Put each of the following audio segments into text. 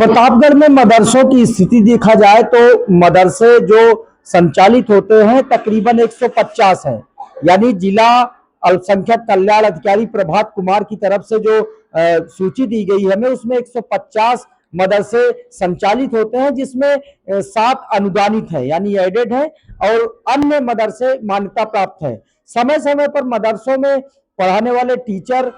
प्रतापगढ़ में मदरसों की स्थिति देखा जाए तो मदरसे जो संचालित होते हैं तकरीबन 150 हैं। यानी जिला अल्पसंख्यक कल्याण अधिकारी प्रभात कुमार की तरफ से जो सूची दी गई है हमें, उसमें 150 मदरसे संचालित होते हैं, जिसमें 7 अनुदानित हैं यानी एडेड हैं और अन्य मदरसे मान्यता प्राप्त हैं। समय समय पर मदरसों में पढ़ाने वाले टीचर,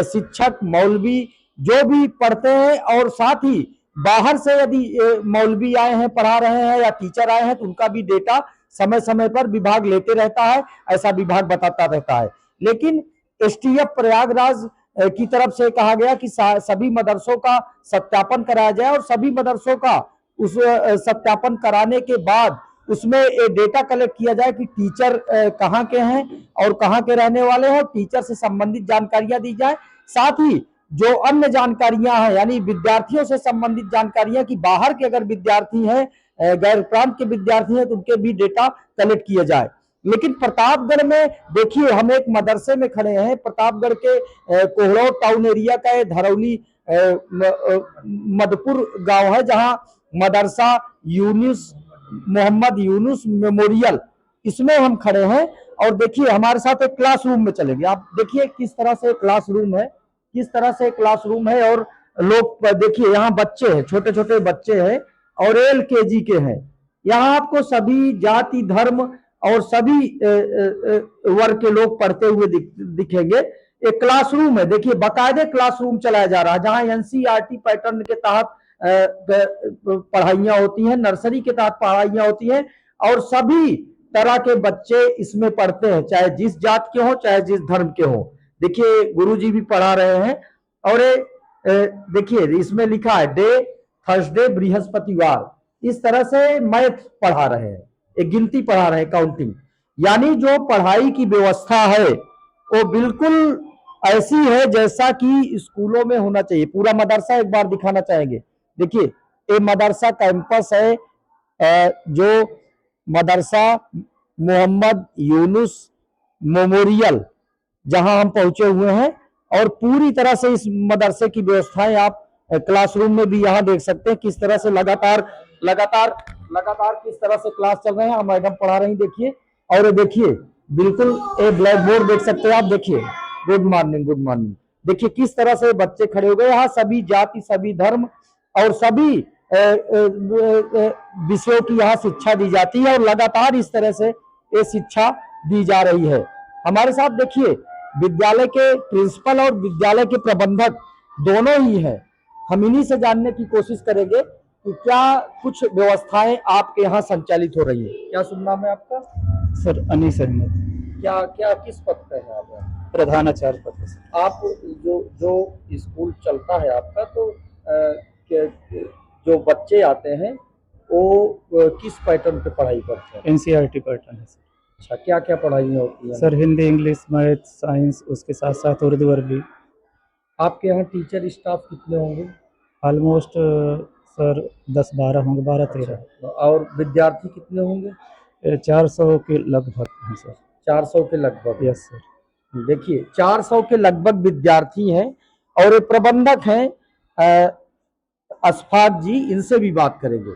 शिक्षक, मौलवी जो भी पढ़ते हैं और साथ ही बाहर से यदि मौलवी आए हैं, पढ़ा रहे हैं या टीचर आए हैं तो उनका भी डेटा समय समय पर विभाग लेते रहता है, ऐसा विभाग बताता रहता है। लेकिन एसटीएफ प्रयागराज की तरफ से कहा गया कि सभी मदरसों का सत्यापन कराया जाए और सभी मदरसों का उस सत्यापन कराने के बाद उसमें डेटा कलेक्ट किया जाए कि टीचर कहाँ के हैं और कहाँ के रहने वाले हैं, और टीचर से संबंधित जानकारियां दी जाए। साथ ही जो अन्य जानकारियां हैं यानी विद्यार्थियों से संबंधित जानकारियां कि बाहर के अगर विद्यार्थी हैं, गैर प्रांत के विद्यार्थी हैं तो उनके भी डेटा कलेक्ट किया जाए। लेकिन प्रतापगढ़ में देखिए, हम एक मदरसे में खड़े हैं, प्रतापगढ़ के कोहड़ो टाउन एरिया का धरौली मधुपुर गांव है, जहां मदरसा यूनुस मोहम्मद यूनुस मेमोरियल, इसमें हम खड़े हैं। और देखिए हमारे साथ एक क्लासरूम में चलेंगे, आप देखिए किस तरह से क्लासरूम है, किस तरह से क्लासरूम है। और लोग देखिए यहाँ बच्चे हैं, छोटे छोटे बच्चे हैं और एलकेजी के हैं। यहाँ आपको सभी जाति, धर्म और सभी वर्ग के लोग पढ़ते हुए दिखेंगे। एक क्लासरूम है, देखिए बाकायदे क्लासरूम चलाया जा रहा है, जहां एनसीईआरटी पैटर्न के तहत पढ़ाइयां होती हैं, नर्सरी के तहत पढ़ाइयां होती हैं और सभी तरह के बच्चे इसमें पढ़ते हैं, चाहे जिस जात के हो, चाहे जिस धर्म के हो। देखिए गुरुजी भी पढ़ा रहे हैं और देखिए इसमें लिखा है डे थर्सडे बृहस्पतिवार, इस तरह से मैथ पढ़ा रहे हैं, एक गिनती पढ़ा रहे हैं, काउंटिंग। यानी जो पढ़ाई की व्यवस्था है वो बिल्कुल ऐसी है जैसा कि स्कूलों में होना चाहिए। पूरा मदरसा एक बार दिखाना चाहेंगे। देखिए ये मदरसा कैंपस है, जो मदरसा मोहम्मद यूनुस मेमोरियल, जहां हम पहुंचे हुए हैं। और पूरी तरह से इस मदरसे की व्यवस्थाएं आप क्लासरूम में भी यहां देख सकते हैं, किस तरह से लगातार किस तरह से क्लास चल रहे हैं, मैडम पढ़ा रही, देखिए। और देखिए बिल्कुल ये ब्लैक बोर्ड देख सकते हैं आप, देखिए गुड मॉर्निंग गुड मॉर्निंग। देखिए किस तरह से बच्चे खड़े हो गए। यहाँ सभी जाति, सभी धर्म और सभी विषयों की यहाँ शिक्षा दी जाती है और लगातार इस तरह से ये शिक्षा दी जा रही है। हमारे साथ देखिए विद्यालय के प्रिंसिपल और विद्यालय के प्रबंधक दोनों ही हैं। हम इन्हीं से जानने की कोशिश करेंगे कि क्या कुछ व्यवस्थाएं आपके यहाँ संचालित हो रही है। क्या शुभ नाम है आपका? सर अनीस अहमद। क्या क्या किस पद पे है आप? प्रधानाचार्य पद से। आप जो स्कूल चलता है आपका, तो जो बच्चे आते हैं वो किस पैटर्न पे पढ़ाई करते हैं? एनसीईआरटी पैटर्न है सर। अच्छा, क्या क्या पढ़ाई होती है sir? Hindi, English, math, science, उसके साथ साथ उर्दू, अरबी। आपके यहाँ टीचर स्टाफ कितने होंगे? ऑलमोस्ट सर 10-12 होंगे, 12-13। अच्छा, और विद्यार्थी कितने होंगे? 400 के लगभग हैं सर। 400 के लगभग? Yes sir. देखिए 400 के लगभग विद्यार्थी हैं और प्रबंधक हैं अशफाक जी, इनसे भी बात करेंगे।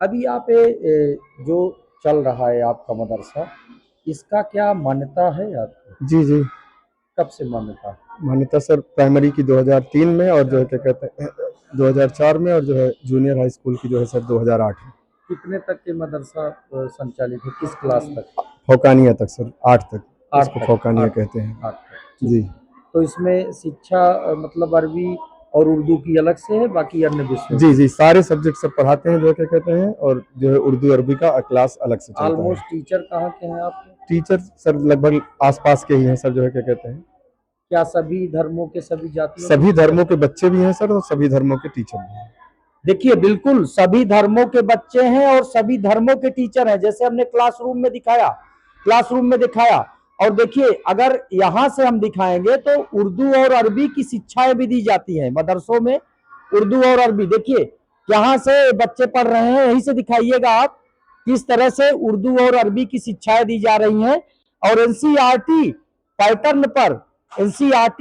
अभी आप जो चल रहा है आपका मदरसा, इसका क्या मान्यता है आपको? जी जी, कब से मान्यता? मान्यता सर प्राइमरी की 2003 में, और जो है क्या कहते हैं 2004 में, और जो है जूनियर हाई स्कूल की जो है सर 2008 में। कितने तक के मदरसा संचालित है, किस क्लास तक? फौकानिया तक सर, 8 तक। 8 इसको तक, फौकानिया कहते हैं। 8 तक जी। तो इसमें शिक्षा मतलब अरबी और उर्दू की अलग से है, बाकी अन्य विषय? जी जी, सारे सब्जेक्ट सब पढ़ाते हैं जो क्या कहते हैं, और जो है उर्दू अरबी का क्लास अलग से चलता है। ऑलमोस्ट टीचर कहाँ के हैं आपके? टीचर सर लगभग आसपास के ही हैं सर, जो है क्या कहते हैं। क्या सभी धर्मों के, सभी जातियों? सभी धर्मों के बच्चे भी हैं सर, और सभी धर्मों के टीचर भी हैं। देखिए बिल्कुल सभी धर्मों के बच्चे हैं और सभी धर्मों के टीचर हैं, जैसे हमने क्लासरूम में दिखाया। और देखिए अगर यहाँ से हम दिखाएंगे तो उर्दू और अरबी की शिक्षाएं भी दी जाती हैं मदरसों में, उर्दू और अरबी। देखिए यहाँ से बच्चे पढ़ रहे हैं, यहीं से दिखाइएगा आप किस तरह से उर्दू और अरबी की शिक्षाएं दी जा रही हैं। और एनसीईआरटी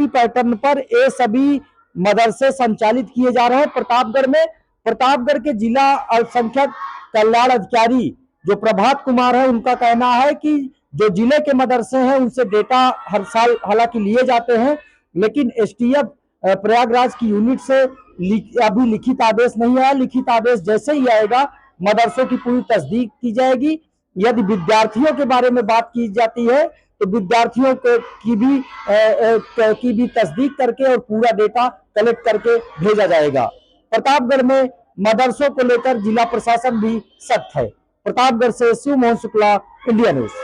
पैटर्न पर ये सभी मदरसे संचालित किए जा रहे हैं प्रतापगढ़ में। प्रतापगढ़ के जिला अल्पसंख्यक कल्याण अधिकारी जो प्रभात कुमार है, उनका कहना है कि जो जिले के मदरसे हैं उनसे डेटा हर साल हालांकि लिए जाते हैं, लेकिन एसटीएफ प्रयागराज की यूनिट से अभी लिखित आदेश नहीं आया। लिखित आदेश जैसे ही आएगा मदरसों की पूरी तस्दीक की जाएगी। यदि विद्यार्थियों के बारे में बात की जाती है तो विद्यार्थियों की भी तस्दीक करके और पूरा डेटा कलेक्ट करके भेजा जाएगा। प्रतापगढ़ में मदरसों को लेकर जिला प्रशासन भी सख्त है। प्रतापगढ़ से शिव मोहन शुक्ला, इंडिया न्यूज।